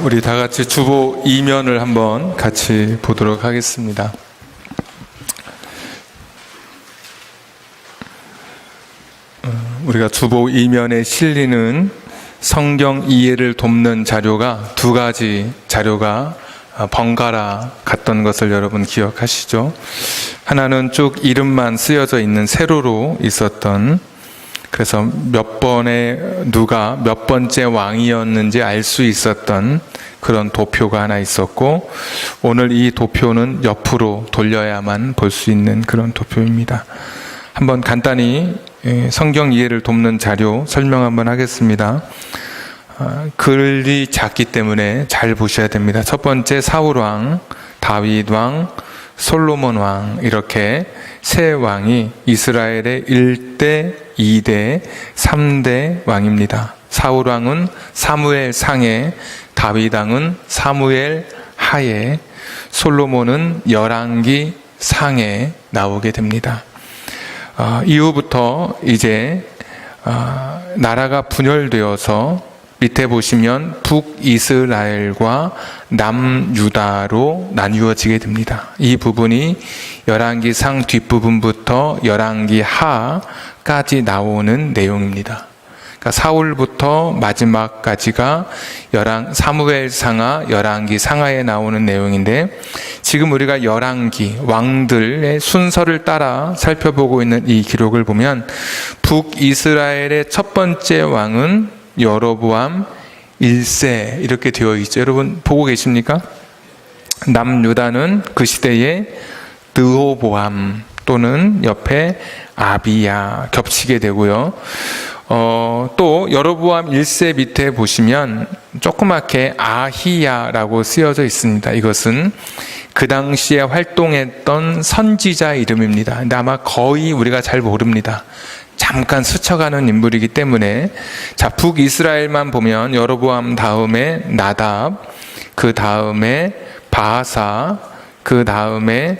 우리 다 같이 주보 2면을 한번 같이 보도록 하겠습니다. 우리가 주보 2면에 실리는 성경 이해를 돕는 자료가 두 가지 자료가 번갈아 갔던 것을 여러분 기억하시죠? 하나는 쭉 이름만 쓰여져 있는 세로로 있었던, 그래서 몇 번에 누가 몇 번째 왕이었는지 알 수 있었던 그런 도표가 하나 있었고, 오늘 이 도표는 옆으로 돌려야만 볼 수 있는 그런 도표입니다. 한번 간단히 성경 이해를 돕는 자료 설명 한번 하겠습니다. 글이 작기 때문에 잘 보셔야 됩니다. 첫 번째 사울왕, 다윗왕, 솔로몬왕, 이렇게 세 왕이 이스라엘의 1대, 2대, 3대 왕입니다. 사울왕은 사무엘 상에, 다윗왕은 사무엘 하에, 솔로몬은 열왕기 상에 나오게 됩니다. 이후부터 이제 나라가 분열되어서 밑에 보시면 북이스라엘과 남유다로 나뉘어지게 됩니다. 이 부분이 열왕기상 뒷부분부터 열왕기 하까지 나오는 내용입니다. 그러니까 사울부터 마지막까지가 사무엘 상하, 열왕기 상하에 나오는 내용인데, 지금 우리가 열왕기 왕들의 순서를 따라 살펴보고 있는 이 기록을 보면 북이스라엘의 첫 번째 왕은 여로보암 1세 이렇게 되어 있죠. 여러분 보고 계십니까? 남유다는 그 시대에 르호보암 또는 옆에 아비야 겹치게 되고요. 또 여로보암 1세 밑에 보시면 조그맣게 아히야라고 쓰여져 있습니다. 이것은 그 당시에 활동했던 선지자 이름입니다. 근데 아마 거의 우리가 잘 모릅니다. 잠깐 스쳐가는 인물이기 때문에. 자, 북이스라엘만 보면 여로보암 다음에 나답, 그 다음에 바하사, 그 다음에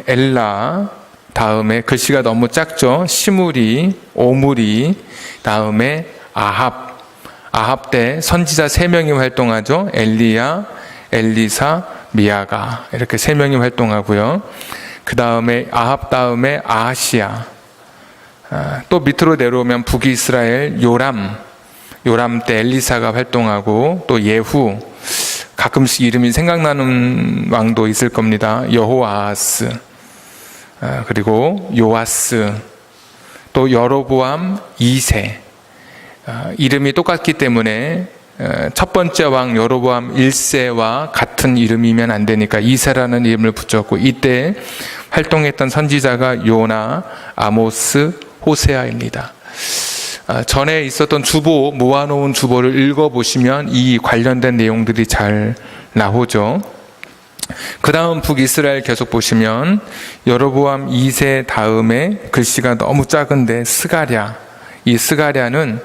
엘라, 다음에 글씨가 너무 작죠. 시므리, 오므리, 다음에 아합 때 선지자 3명이 활동하죠. 엘리야, 엘리사, 미아가, 이렇게 3명이 활동하고요. 그 다음에 아합 다음에 아하시야, 또 밑으로 내려오면 북이스라엘 요람 때 엘리사가 활동하고, 또 예후, 가끔씩 이름이 생각나는 왕도 있을 겁니다. 여호아하스, 그리고 요아스, 또 여로보암 2세. 이름이 똑같기 때문에 첫 번째 왕 여로보암 1세와 같은 이름이면 안 되니까 2세라는 이름을 붙였고, 이때 활동했던 선지자가 요나, 아모스, 호세아입니다. 전에 있었던 주보, 모아놓은 주보를 읽어보시면 이 관련된 내용들이 잘 나오죠. 그 다음 북이스라엘 계속 보시면 여로보암 2세 다음에 글씨가 너무 작은데 스가랴, 이 스가랴는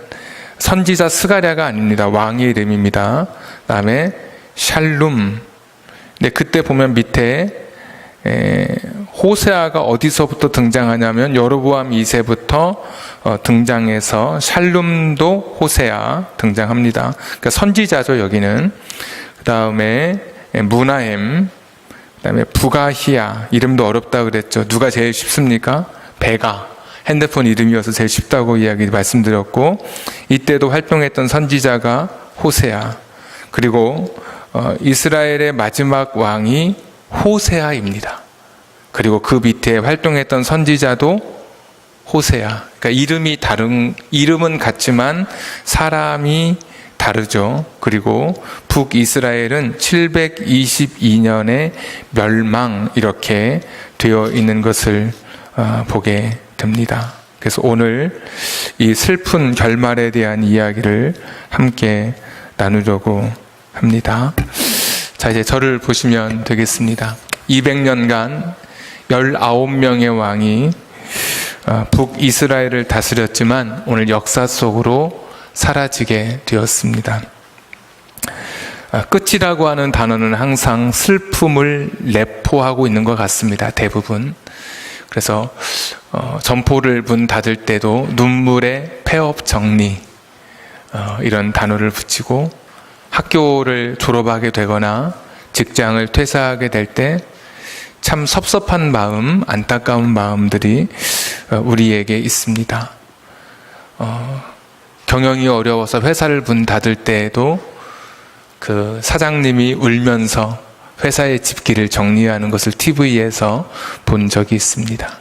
선지자 스가랴가 아닙니다. 왕의 이름입니다. 그 다음에 샬룸. 근데 그때 보면 밑에 호세아가 어디서부터 등장하냐면 여로보암 2세부터 등장해서 샬룸도 호세아 등장합니다. 그러니까 선지자죠, 여기는. 그 다음에 무나햄, 그 다음에 부가히야, 이름도 어렵다 그랬죠. 누가 제일 쉽습니까? 베가, 핸드폰 이름이어서 제일 쉽다고 이야기 말씀드렸고, 이때도 활동했던 선지자가 호세아, 그리고 이스라엘의 마지막 왕이 호세아입니다. 그리고 그 밑에 활동했던 선지자도 호세아. 그러니까 이름은 같지만 사람이 다르죠. 그리고 북이스라엘은 722년에 멸망, 이렇게 되어 있는 것을 보게 됩니다. 그래서 오늘 이 슬픈 결말에 대한 이야기를 함께 나누려고 합니다. 자, 이제 저를 보시면 되겠습니다. 200년간 19명의 왕이 북이스라엘을 다스렸지만 오늘 역사 속으로 사라지게 되었습니다. 끝이라고 하는 단어는 항상 슬픔을 내포하고 있는 것 같습니다. 대부분. 그래서 점포를 문 닫을 때도 눈물의 폐업 정리, 이런 단어를 붙이고, 학교를 졸업하게 되거나 직장을 퇴사하게 될 때 참 섭섭한 마음, 안타까운 마음들이 우리에게 있습니다. 경영이 어려워서 회사를 문 닫을 때에도 그 사장님이 울면서 회사의 집기를 정리하는 것을 TV에서 본 적이 있습니다.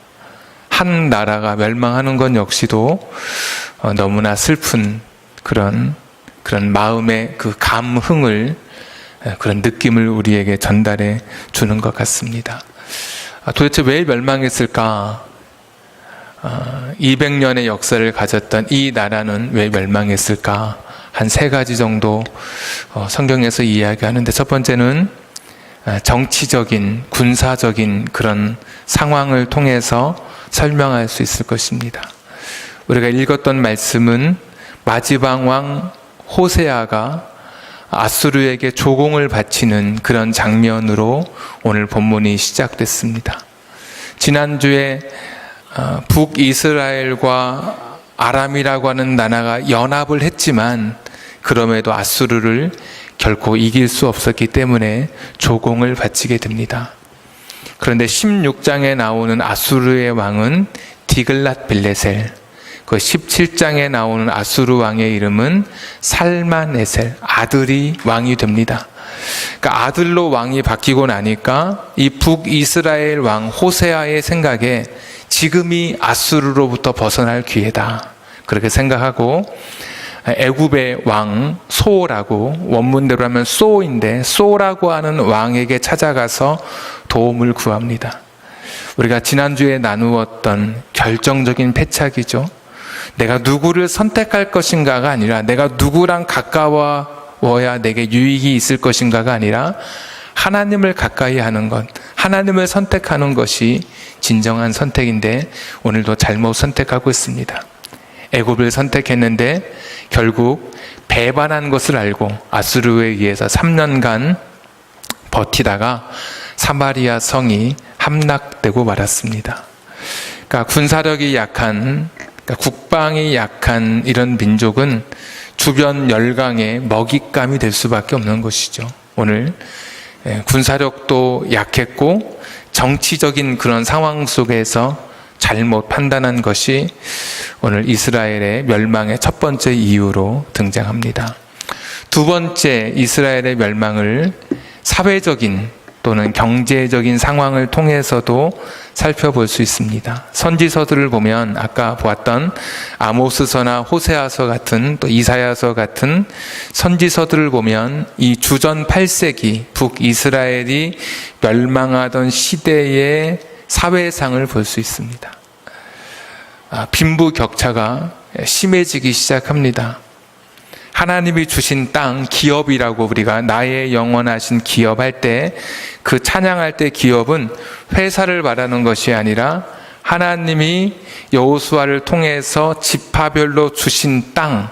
한 나라가 멸망하는 건 역시도 너무나 슬픈 그런 마음의 그 감흥을, 그런 느낌을 우리에게 전달해 주는 것 같습니다. 도대체 왜 멸망했을까? 200년의 역사를 가졌던 이 나라는 왜 멸망했을까? 한 3가지 정도 성경에서 이야기하는데, 첫 번째는 정치적인, 군사적인 그런 상황을 통해서 설명할 수 있을 것입니다. 우리가 읽었던 말씀은 마지막 왕 호세아가 아수르에게 조공을 바치는 그런 장면으로 오늘 본문이 시작됐습니다. 지난주에 북이스라엘과 아람이라고 하는 나라가 연합을 했지만 그럼에도 아수르를 결코 이길 수 없었기 때문에 조공을 바치게 됩니다. 그런데 16장에 나오는 아수르의 왕은 디글랏빌레셀, 그 17장에 나오는 아수르 왕의 이름은 살만에셀, 아들이 왕이 됩니다. 그러니까 아들로 왕이 바뀌고 나니까 이 북이스라엘 왕 호세아의 생각에 지금이 아수르로부터 벗어날 기회다, 그렇게 생각하고 애굽의 왕 소라고, 원문대로 하면 소인데 소라고 하는 왕에게 찾아가서 도움을 구합니다. 우리가 지난주에 나누었던 결정적인 패착이죠. 내가 누구를 선택할 것인가가 아니라 내가 누구랑 가까워야 내게 유익이 있을 것인가가 아니라 하나님을 가까이 하는 것, 하나님을 선택하는 것이 진정한 선택인데 오늘도 잘못 선택하고 있습니다. 애굽을 선택했는데 결국 배반한 것을 알고 아수르에 의해서 3년간 버티다가 사마리아 성이 함락되고 말았습니다. 그러니까 군사력이 약한, 국방이 약한 이런 민족은 주변 열강의 먹잇감이 될 수밖에 없는 것이죠. 오늘 군사력도 약했고 정치적인 그런 상황 속에서 잘못 판단한 것이 오늘 이스라엘의 멸망의 첫 번째 이유로 등장합니다. 두 번째, 이스라엘의 멸망을 사회적인 또는 경제적인 상황을 통해서도 살펴볼 수 있습니다. 선지서들을 보면 아까 보았던 아모스서나 호세아서 같은, 또 이사야서 같은 선지서들을 보면 이 주전 8세기 북이스라엘이 멸망하던 시대의 사회상을 볼 수 있습니다. 빈부격차가 심해지기 시작합니다. 하나님이 주신 땅, 기업이라고 우리가 나의 영원하신 기업 할 때, 그 찬양할 때 기업은 회사를 말하는 것이 아니라 하나님이 여호수아를 통해서 지파별로 주신 땅,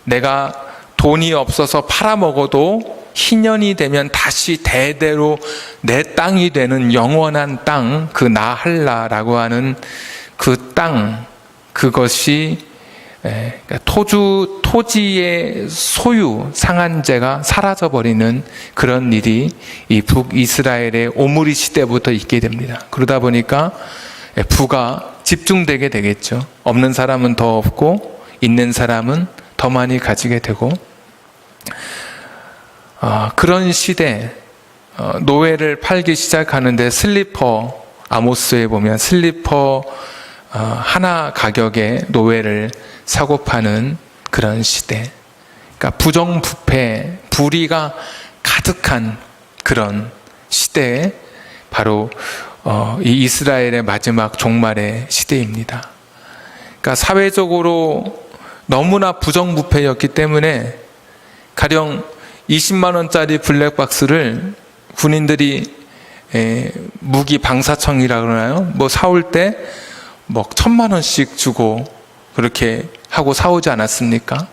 내가 돈이 없어서 팔아먹어도 희년이 되면 다시 대대로 내 땅이 되는 영원한 땅, 그 나할라라고 하는 그 땅, 그것이 토지의 소유, 상한제가 사라져버리는 그런 일이 이 북이스라엘의 오므리 시대부터 있게 됩니다. 그러다 보니까 부가 집중되게 되겠죠. 없는 사람은 더 없고 있는 사람은 더 많이 가지게 되고, 그런 시대, 노예를 팔기 시작하는데 슬리퍼, 아모스에 보면 슬리퍼 하나 가격에 노예를 사고 파는 그런 시대, 그러니까 부정부패, 불의가 가득한 그런 시대에 바로 이 이스라엘의 마지막 종말의 시대입니다. 그러니까 사회적으로 너무나 부정부패였기 때문에 가령 20만 원짜리 블랙박스를 군인들이 무기 방사청이라 그러나요? 뭐 사올 때 뭐 1,000만 원씩 주고 그렇게 하고 사오지 않았습니까?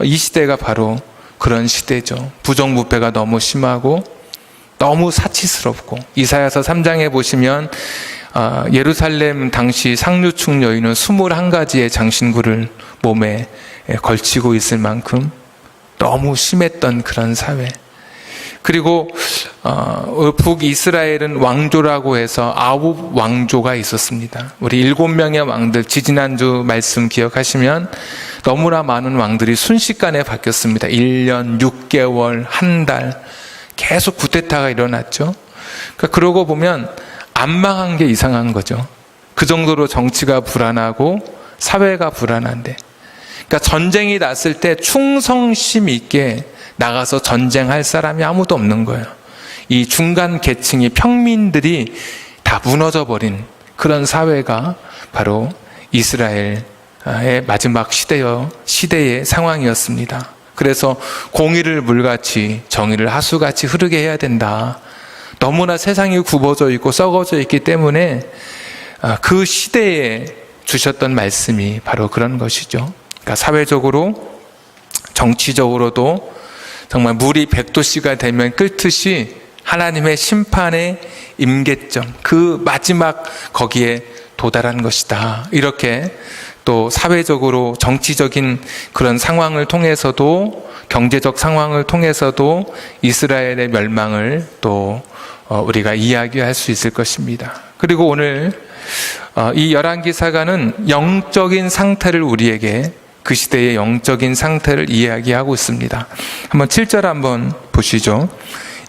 이 시대가 바로 그런 시대죠. 부정부패가 너무 심하고 너무 사치스럽고, 이사야서 3장에 보시면 예루살렘 당시 상류층 여인은 21가지의 장신구를 몸에 걸치고 있을 만큼 너무 심했던 그런 사회. 그리고 북이스라엘은 왕조라고 해서 9 왕조가 있었습니다. 우리 7명의 왕들, 지지난주 말씀 기억하시면 너무나 많은 왕들이 순식간에 바뀌었습니다. 1년, 6개월, 한 달 계속 쿠데타가 일어났죠. 그러고 보면 안 망한 게 이상한 거죠. 그 정도로 정치가 불안하고 사회가 불안한데, 그러니까 전쟁이 났을 때 충성심 있게 나가서 전쟁할 사람이 아무도 없는 거예요. 이 중간 계층이, 평민들이 다 무너져 버린 그런 사회가 바로 이스라엘의 마지막 시대의 상황이었습니다. 그래서 공의를 물같이, 정의를 하수같이 흐르게 해야 된다. 너무나 세상이 굽어져 있고 썩어져 있기 때문에 그 시대에 주셨던 말씀이 바로 그런 것이죠. 그러니까 사회적으로, 정치적으로도 정말 물이 100도씨가 되면 끓듯이 하나님의 심판의 임계점, 그 마지막 거기에 도달한 것이다. 이렇게 또 사회적으로, 정치적인 그런 상황을 통해서도, 경제적 상황을 통해서도 이스라엘의 멸망을 또 우리가 이야기할 수 있을 것입니다. 그리고 오늘 이 열왕기사가는 영적인 상태를 우리에게, 그 시대의 영적인 상태를 이야기하고 있습니다. 한번 7절 한번 보시죠.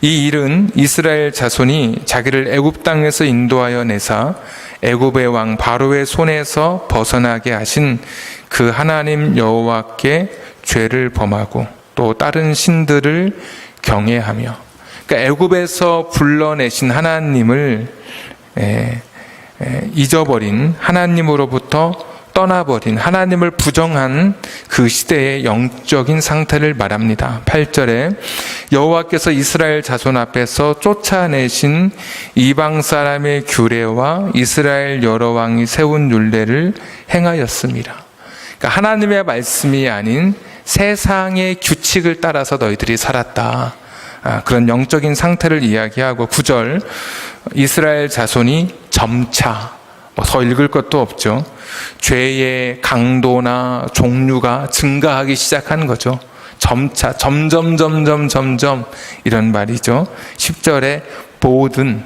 이 일은 이스라엘 자손이 자기를 애굽 땅에서 인도하여 내사 애굽의 왕 바로의 손에서 벗어나게 하신 그 하나님 여호와께 죄를 범하고 또 다른 신들을 경외하며, 그러니까 애굽에서 불러내신 하나님을 잊어버린, 하나님으로부터 떠나버린, 하나님을 부정한 그 시대의 영적인 상태를 말합니다. 8절에 여호와께서 이스라엘 자손 앞에서 쫓아내신 이방 사람의 규례와 이스라엘 여러 왕이 세운 율례를 행하였습니다. 그러니까 하나님의 말씀이 아닌 세상의 규칙을 따라서 너희들이 살았다. 그런 영적인 상태를 이야기하고, 9절 이스라엘 자손이 점차, 더 읽을 것도 없죠. 죄의 강도나 종류가 증가하기 시작한 거죠. 점차, 점점 이런 말이죠. 10절에 모든,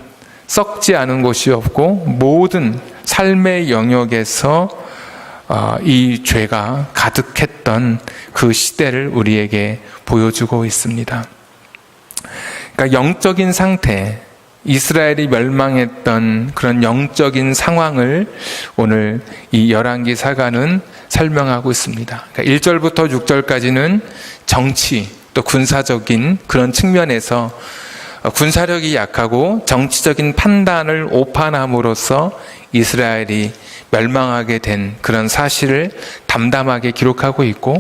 썩지 않은 곳이 없고 모든 삶의 영역에서 이 죄가 가득했던 그 시대를 우리에게 보여주고 있습니다. 그러니까 영적인 상태, 이스라엘이 멸망했던 그런 영적인 상황을 오늘 이 열왕기사가는 설명하고 있습니다. 그러니까 1절부터 6절까지는 정치, 또 군사적인 그런 측면에서 군사력이 약하고 정치적인 판단을 오판함으로써 이스라엘이 멸망하게 된 그런 사실을 담담하게 기록하고 있고,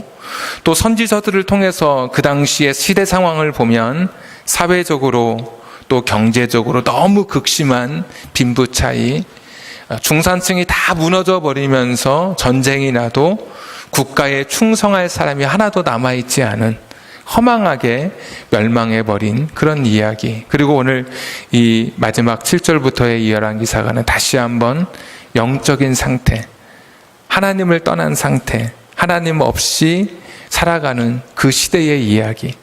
또 선지서들을 통해서 그 당시의 시대 상황을 보면 사회적으로 또 경제적으로 너무 극심한 빈부 차이, 중산층이 다 무너져 버리면서 전쟁이 나도 국가에 충성할 사람이 하나도 남아있지 않은, 허망하게 멸망해버린 그런 이야기. 그리고 오늘 이 마지막 7절부터의 이 열왕기사가는 다시 한번 영적인 상태, 하나님을 떠난 상태, 하나님 없이 살아가는 그 시대의 이야기,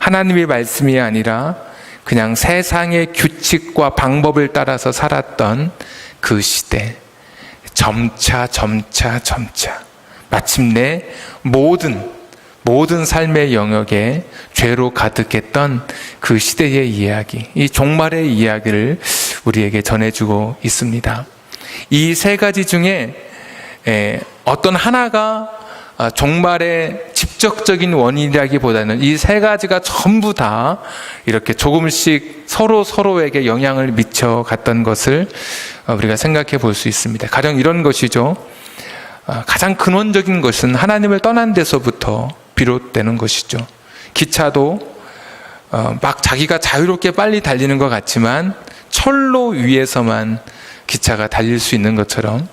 하나님의 말씀이 아니라 그냥 세상의 규칙과 방법을 따라서 살았던 그 시대, 점차 마침내 모든 삶의 영역에 죄로 가득했던 그 시대의 이야기, 이 종말의 이야기를 우리에게 전해주고 있습니다. 이 세 가지 중에 어떤 하나가 종말의 직접적인 원인이라기보다는 이 세 가지가 전부 다 이렇게 조금씩 서로에게 영향을 미쳐갔던 것을 우리가 생각해 볼 수 있습니다. 가령 이런 것이죠. 가장 근원적인 것은 하나님을 떠난 데서부터 비롯되는 것이죠. 기차도 막 자기가 자유롭게 빨리 달리는 것 같지만 철로 위에서만 기차가 달릴 수 있는 것처럼,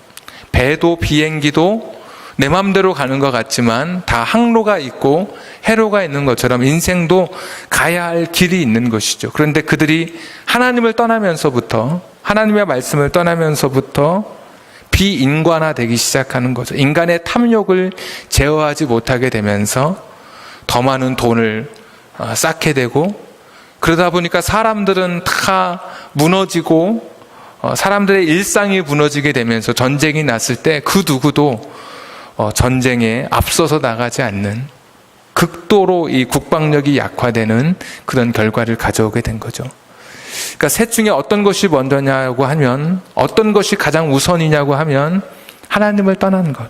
배도 비행기도 내 마음대로 가는 것 같지만 다 항로가 있고 해로가 있는 것처럼 인생도 가야 할 길이 있는 것이죠. 그런데 그들이 하나님을 떠나면서부터, 하나님의 말씀을 떠나면서부터 비인간화되기 시작하는 거죠. 인간의 탐욕을 제어하지 못하게 되면서 더 많은 돈을 쌓게 되고, 그러다 보니까 사람들은 다 무너지고 사람들의 일상이 무너지게 되면서 전쟁이 났을 때 그 누구도 전쟁에 앞서서 나가지 않는, 극도로 이 국방력이 약화되는 그런 결과를 가져오게 된 거죠. 그러니까 셋 중에 어떤 것이 먼저냐고 하면, 어떤 것이 가장 우선이냐고 하면 하나님을 떠난 것,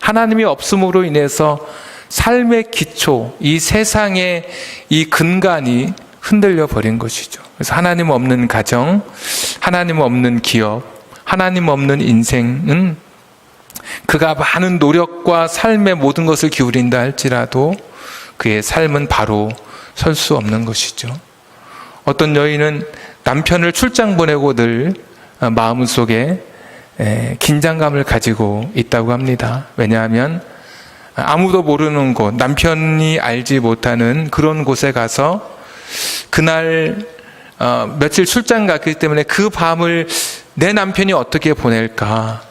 하나님이 없음으로 인해서 삶의 기초, 이 세상의 이 근간이 흔들려 버린 것이죠. 그래서 하나님 없는 가정, 하나님 없는 기업, 하나님 없는 인생은 그가 많은 노력과 삶의 모든 것을 기울인다 할지라도 그의 삶은 바로 설 수 없는 것이죠. 어떤 여인은 남편을 출장 보내고 늘 마음속에 긴장감을 가지고 있다고 합니다. 왜냐하면 아무도 모르는 곳, 남편이 알지 못하는 그런 곳에 가서 그날 며칠 출장 갔기 때문에 그 밤을 내 남편이 어떻게 보낼까,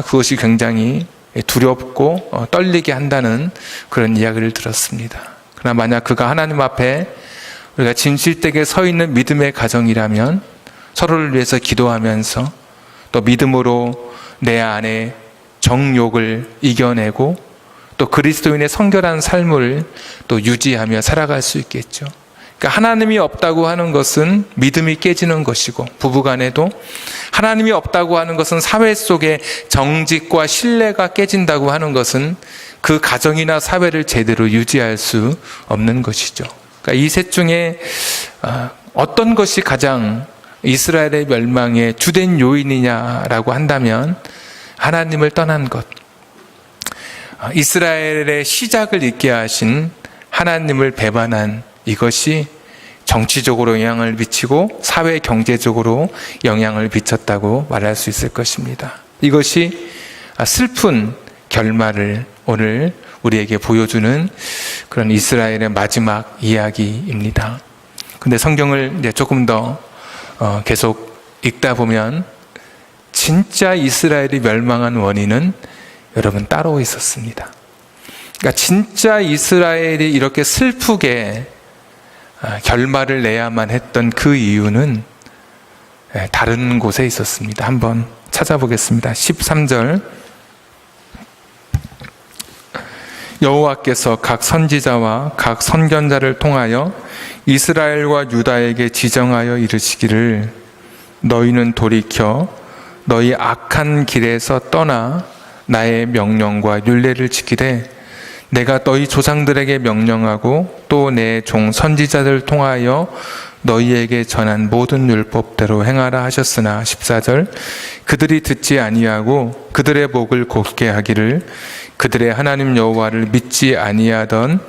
그것이 굉장히 두렵고 떨리게 한다는 그런 이야기를 들었습니다. 그러나 만약 그가 하나님 앞에 우리가 진실되게 서 있는 믿음의 가정이라면 서로를 위해서 기도하면서 또 믿음으로 내 안에 정욕을 이겨내고 또 그리스도인의 성결한 삶을 또 유지하며 살아갈 수 있겠죠. 그러니까 하나님이 없다고 하는 것은 믿음이 깨지는 것이고, 부부간에도 하나님이 없다고 하는 것은 사회 속의 정직과 신뢰가 깨진다고 하는 것은 그 가정이나 사회를 제대로 유지할 수 없는 것이죠. 그러니까 이 셋 중에 어떤 것이 가장 이스라엘의 멸망의 주된 요인이냐라고 한다면 하나님을 떠난 것, 이스라엘의 시작을 있게 하신 하나님을 배반한 이것이 정치적으로 영향을 미치고 사회 경제적으로 영향을 미쳤다고 말할 수 있을 것입니다. 이것이 슬픈 결말을 오늘 우리에게 보여주는 그런 이스라엘의 마지막 이야기입니다. 근데 성경을 이제 조금 더 계속 읽다 보면 진짜 이스라엘이 멸망한 원인은 여러분 따로 있었습니다. 그러니까 진짜 이스라엘이 이렇게 슬프게 결말을 내야만 했던 그 이유는 다른 곳에 있었습니다. 한번 찾아보겠습니다. 13절. 여호와께서 각 선지자와 각 선견자를 통하여 이스라엘과 유다에게 지정하여 이르시기를, 너희는 돌이켜 너희 악한 길에서 떠나 나의 명령과 율례를 지키되 내가 너희 조상들에게 명령하고 또 내 종 선지자들 통하여 너희에게 전한 모든 율법대로 행하라 하셨으나, 14절, 그들이 듣지 아니하고 그들의 목을 곧게 하기를 그들의 하나님 여호와를 믿지 아니하던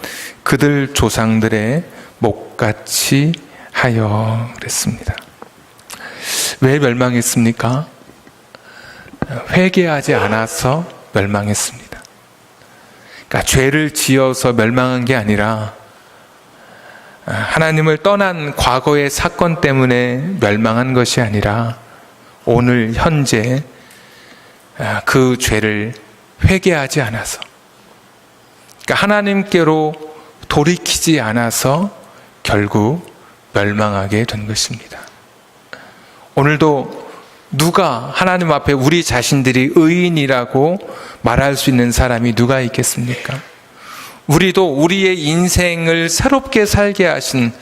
그들 조상들의 목같이 하여 그랬습니다. 왜 멸망했습니까? 회개하지 않아서 멸망했습니다. 그러니까 죄를 지어서 멸망한 게 아니라 하나님을 떠난 과거의 사건 때문에 멸망한 것이 아니라 오늘 현재 그 죄를 회개하지 않아서, 그러니까 하나님께로 돌이키지 않아서 결국 멸망하게 된 것입니다. 오늘도 누가 하나님 앞에 우리 자신들이 의인이라고 말할 수 있는 사람이 누가 있겠습니까? 우리도 우리의 인생을 새롭게 살게 하신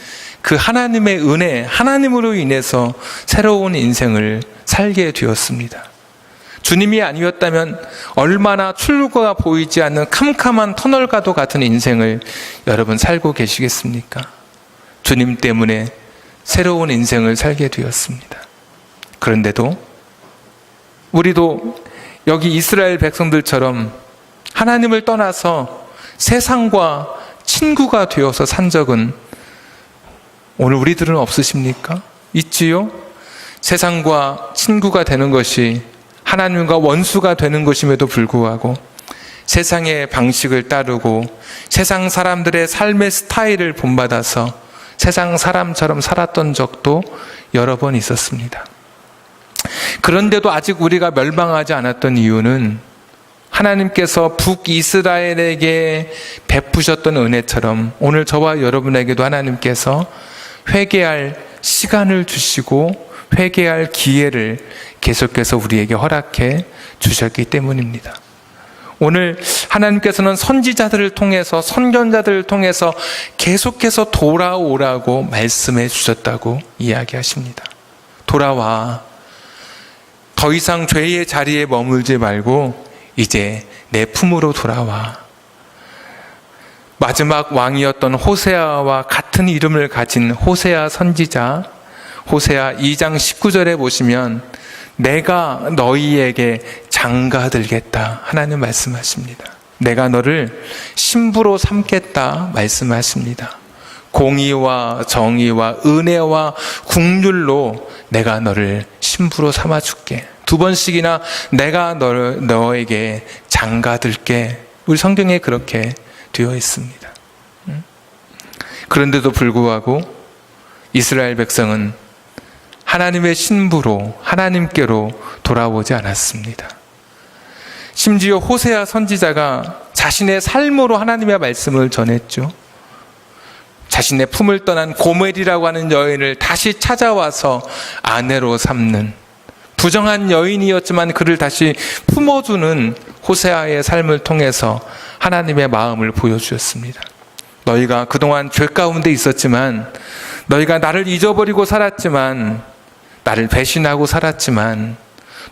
그 하나님의 은혜, 하나님으로 인해서 새로운 인생을 살게 되었습니다. 주님이 아니었다면 얼마나 출구가 보이지 않는 캄캄한 터널과도 같은 인생을 여러분 살고 계시겠습니까? 주님 때문에 새로운 인생을 살게 되었습니다. 그런데도 우리도 여기 이스라엘 백성들처럼 하나님을 떠나서 세상과 친구가 되어서 산 적은 오늘 우리들은 없으십니까? 있지요? 세상과 친구가 되는 것이 하나님과 원수가 되는 것임에도 불구하고 세상의 방식을 따르고 세상 사람들의 삶의 스타일을 본받아서 세상 사람처럼 살았던 적도 여러 번 있었습니다. 그런데도 아직 우리가 멸망하지 않았던 이유는 하나님께서 북이스라엘에게 베푸셨던 은혜처럼 오늘 저와 여러분에게도 하나님께서 회개할 시간을 주시고 회개할 기회를 계속해서 우리에게 허락해 주셨기 때문입니다. 오늘 하나님께서는 선지자들을 통해서 선견자들을 통해서 계속해서 돌아오라고 말씀해 주셨다고 이야기하십니다. 돌아와. 더 이상 죄의 자리에 머물지 말고 이제 내 품으로 돌아와. 마지막 왕이었던 호세아와 같은 이름을 가진 호세아 선지자, 호세아 2장 19절에 보시면 내가 너희에게 장가들겠다 하나님 말씀하십니다. 내가 너를 신부로 삼겠다 말씀하십니다. 공의와 정의와 은혜와 긍휼로 내가 너를 신부로 삼아줄게. 2번씩이나 내가 너에게 장가들게. 우리 성경에 그렇게 되어 있습니다. 그런데도 불구하고 이스라엘 백성은 하나님의 신부로 하나님께로 돌아오지 않았습니다. 심지어 호세아 선지자가 자신의 삶으로 하나님의 말씀을 전했죠. 자신의 품을 떠난 고멜이라고 하는 여인을 다시 찾아와서 아내로 삼는, 부정한 여인이었지만 그를 다시 품어주는 호세아의 삶을 통해서 하나님의 마음을 보여주셨습니다. 너희가 그동안 죄 가운데 있었지만, 너희가 나를 잊어버리고 살았지만, 나를 배신하고 살았지만,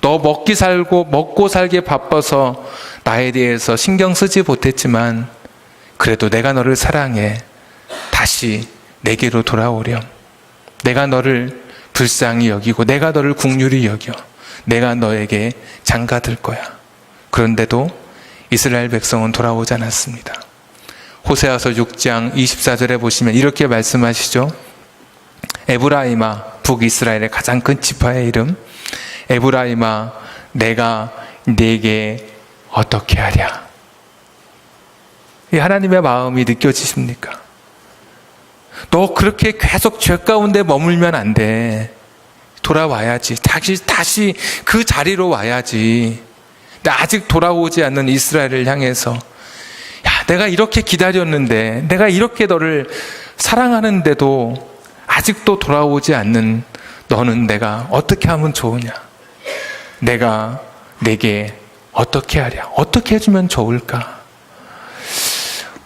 너 먹고 살기 바빠서 나에 대해서 신경 쓰지 못했지만 그래도 내가 너를 사랑해. 다시 내게로 돌아오렴. 내가 너를 불쌍히 여기고 내가 너를 긍휼히 여겨. 내가 너에게 장가들 거야. 그런데도 이스라엘 백성은 돌아오지 않았습니다. 호세아서 6장 24절에 보시면 이렇게 말씀하시죠. 에브라임아, 북이스라엘의 가장 큰 지파의 이름, 에브라임아, 내가 네게 어떻게 하랴. 이 하나님의 마음이 느껴지십니까? 너 그렇게 계속 죄 가운데 머물면 안 돼. 돌아와야지. 다시 그 자리로 와야지. 근데 아직 돌아오지 않는 이스라엘을 향해서, 야, 내가 이렇게 기다렸는데, 내가 이렇게 너를 사랑하는데도 아직도 돌아오지 않는 너는 내가 어떻게 하면 좋으냐? 내가 내게 어떻게 하랴? 어떻게 해주면 좋을까?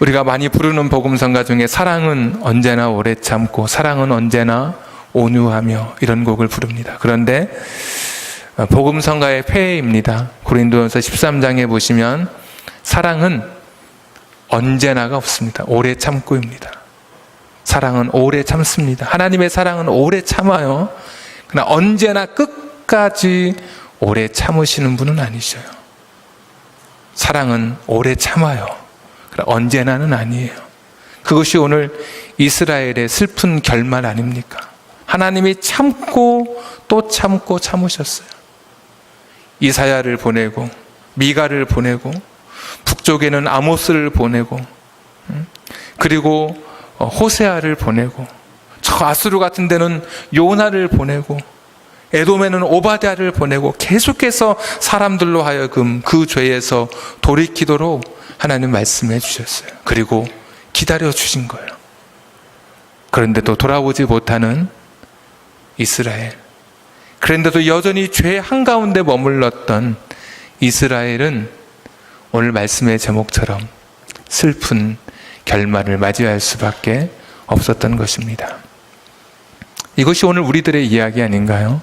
우리가 많이 부르는 복음성가 중에 사랑은 언제나 오래 참고 사랑은 언제나 온유하며 이런 곡을 부릅니다. 그런데 복음성가의 폐해입니다. 고린도전서 13장에 보시면 사랑은 언제나가 없습니다. 오래 참고입니다. 사랑은 오래 참습니다. 하나님의 사랑은 오래 참아요. 그러나 언제나 끝까지 오래 참으시는 분은 아니셔요. 사랑은 오래 참아요. 그러나 언제나는 아니에요. 그것이 오늘 이스라엘의 슬픈 결말 아닙니까? 하나님이 참고 또 참고 참으셨어요. 이사야를 보내고 미가를 보내고 북쪽에는 아모스를 보내고 그리고 호세아를 보내고 저 아수르 같은 데는 요나를 보내고 에돔에는 오바댜를 보내고 계속해서 사람들로 하여금 그 죄에서 돌이키도록 하나님 말씀해 주셨어요. 그리고 기다려 주신 거예요. 그런데도 돌아오지 못하는 이스라엘, 그런데도 여전히 죄 한가운데 머물렀던 이스라엘은 오늘 말씀의 제목처럼 슬픈 결말을 맞이할 수밖에 없었던 것입니다. 이것이 오늘 우리들의 이야기 아닌가요?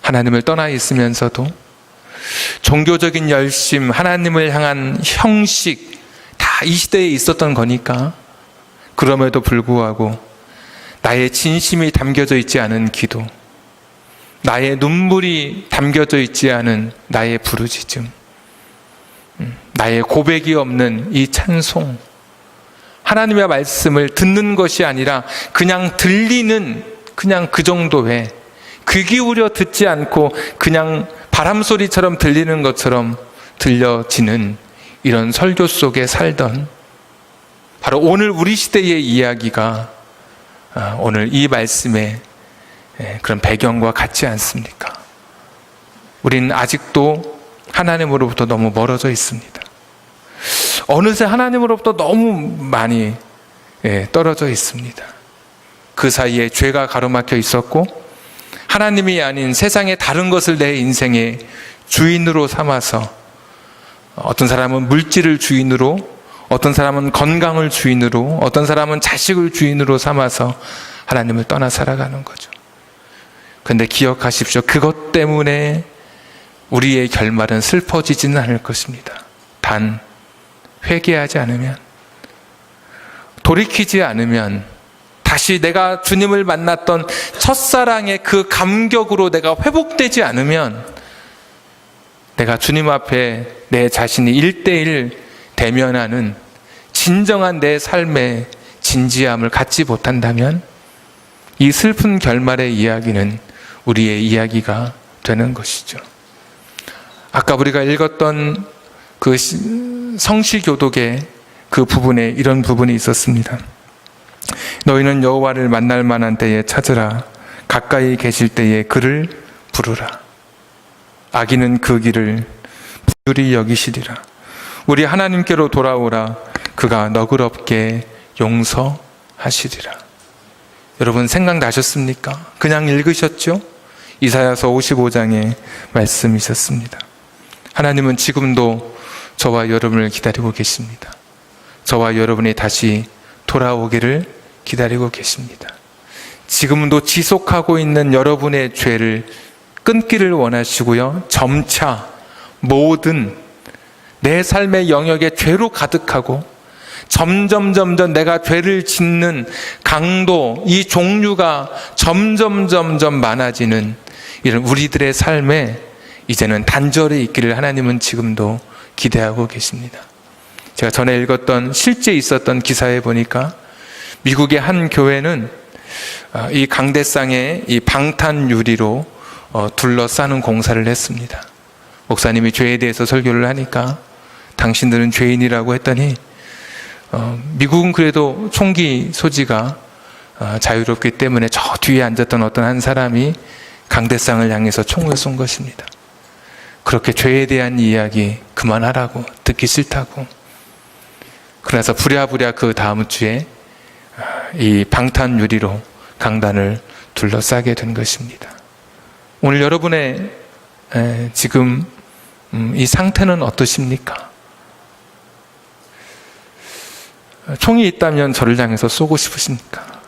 하나님을 떠나 있으면서도 종교적인 열심, 하나님을 향한 형식 다 이 시대에 있었던 거니까 그럼에도 불구하고 나의 진심이 담겨져 있지 않은 기도, 나의 눈물이 담겨져 있지 않은 나의 부르짖음, 나의 고백이 없는 이 찬송, 하나님의 말씀을 듣는 것이 아니라 그냥 들리는 그냥 그 정도의 귀 기울여 듣지 않고 그냥 바람소리처럼 들리는 것처럼 들려지는 이런 설교 속에 살던 바로 오늘 우리 시대의 이야기가 오늘 이 말씀의 그런 배경과 같지 않습니까? 우리는 아직도 하나님으로부터 너무 멀어져 있습니다. 어느새 하나님으로부터 너무 많이 떨어져 있습니다. 그 사이에 죄가 가로막혀 있었고 하나님이 아닌 세상의 다른 것을 내 인생의 주인으로 삼아서 어떤 사람은 물질을 주인으로, 어떤 사람은 건강을 주인으로, 어떤 사람은 자식을 주인으로 삼아서 하나님을 떠나 살아가는 거죠. 그런데 기억하십시오. 그것 때문에 우리의 결말은 슬퍼지지는 않을 것입니다. 단 회개하지 않으면, 돌이키지 않으면, 다시 내가 주님을 만났던 첫사랑의 그 감격으로 내가 회복되지 않으면, 내가 주님 앞에 내 자신이 1:1 대면하는 진정한 내 삶의 진지함을 갖지 못한다면 이 슬픈 결말의 이야기는 우리의 이야기가 되는 것이죠. 아까 우리가 읽었던 그 성시교독의 그 부분에 이런 부분이 있었습니다. 너희는 여호와를 만날 만한 때에 찾으라. 가까이 계실 때에 그를 부르라. 악인은 그 길을 부유리 여기시리라. 우리 하나님께로 돌아오라. 그가 너그럽게 용서하시리라. 여러분 생각나셨습니까? 그냥 읽으셨죠? 이사야서 55장의 말씀이셨습니다. 하나님은 지금도 저와 여러분을 기다리고 계십니다. 저와 여러분이 다시 돌아오기를 기다리고 계십니다. 지금도 지속하고 있는 여러분의 죄를 끊기를 원하시고요. 점차 모든 내 삶의 영역에 죄로 가득하고 점점 내가 죄를 짓는 강도, 이 종류가 점점 많아지는 이런 우리들의 삶에 이제는 단절해 있기를 하나님은 지금도 기대하고 계십니다. 제가 전에 읽었던 실제 있었던 기사에 보니까 미국의 한 교회는 이 강대상에 이 방탄 유리로 둘러싸는 공사를 했습니다. 목사님이 죄에 대해서 설교를 하니까 당신들은 죄인이라고 했더니 미국은 그래도 총기 소지가 자유롭기 때문에 저 뒤에 앉았던 어떤 한 사람이 강대상을 향해서 총을 쏜 것입니다. 그렇게 죄에 대한 이야기 그만하라고, 듣기 싫다고. 그래서 부랴부랴 그 다음 주에 이 방탄 유리로 강단을 둘러싸게 된 것입니다. 오늘 여러분의 지금 이 상태는 어떠십니까? 총이 있다면 저를 향해서 쏘고 싶으십니까?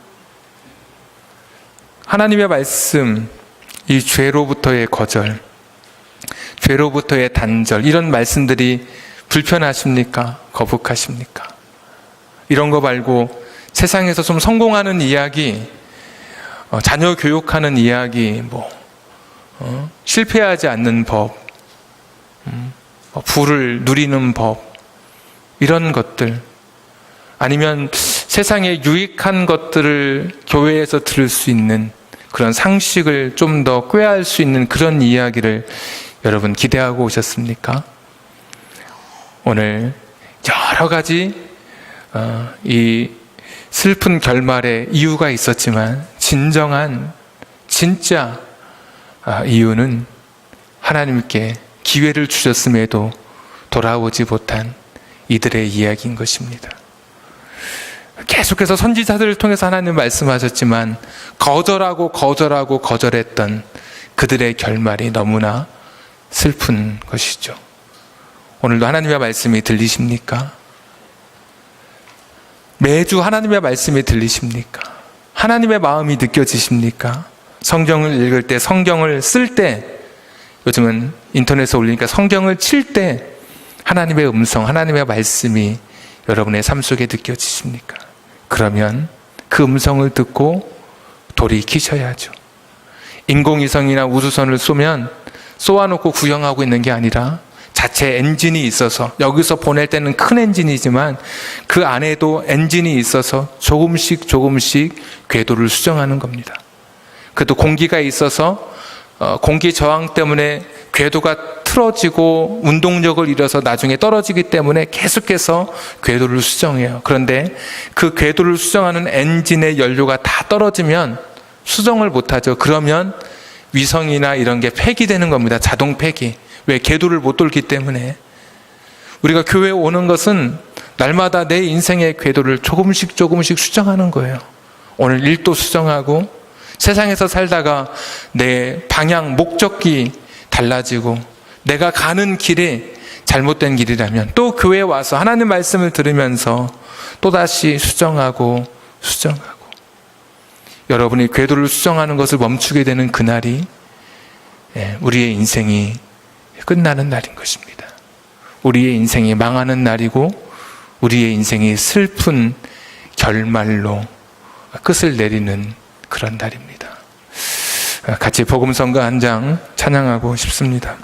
하나님의 말씀, 이 죄로부터의 거절, 죄로부터의 단절, 이런 말씀들이 불편하십니까? 거북하십니까? 이런 거 말고 세상에서 좀 성공하는 이야기, 자녀 교육하는 이야기, 실패하지 않는 법, 부를 누리는 법, 이런 것들, 아니면 세상에 유익한 것들을 교회에서 들을 수 있는 그런 상식을 좀 더 꾀할 수 있는 그런 이야기를 여러분 기대하고 오셨습니까? 오늘 여러 가지 이 슬픈 결말의 이유가 있었지만 진짜 이유는 하나님께 기회를 주셨음에도 돌아오지 못한 이들의 이야기인 것입니다. 계속해서 선지자들을 통해서 하나님 말씀하셨지만 거절했던 그들의 결말이 너무나 슬픈 것이죠. 오늘도 하나님의 말씀이 들리십니까? 매주 하나님의 말씀이 들리십니까? 하나님의 마음이 느껴지십니까? 성경을 읽을 때, 성경을 쓸 때, 요즘은 인터넷에 올리니까 성경을 칠 때 하나님의 음성, 하나님의 말씀이 여러분의 삶 속에 느껴지십니까? 그러면 그 음성을 듣고 돌이키셔야죠. 인공위성이나 우주선을 쏘아놓고 구경하고 있는 게 아니라 자체 엔진이 있어서, 여기서 보낼 때는 큰 엔진이지만 그 안에도 엔진이 있어서 조금씩 궤도를 수정하는 겁니다. 그래도 공기가 있어서 공기 저항 때문에 궤도가 틀어지고 운동력을 잃어서 나중에 떨어지기 때문에 계속해서 궤도를 수정해요. 그런데 그 궤도를 수정하는 엔진의 연료가 다 떨어지면 수정을 못하죠. 그러면 위성이나 이런 게 폐기되는 겁니다. 자동 폐기. 왜 궤도를 못 돌기 때문에. 우리가 교회에 오는 것은 날마다 내 인생의 궤도를 조금씩 수정하는 거예요. 오늘 일도 수정하고, 세상에서 살다가 내 방향, 목적이 달라지고, 내가 가는 길이 잘못된 길이라면 또 교회에 와서 하나님 말씀을 들으면서 또다시 수정하고 여러분이 궤도를 수정하는 것을 멈추게 되는 그날이 우리의 인생이 끝나는 날인 것입니다. 우리의 인생이 망하는 날이고 우리의 인생이 슬픈 결말로 끝을 내리는 그런 날입니다. 같이 복음성가 한 장 찬양하고 싶습니다.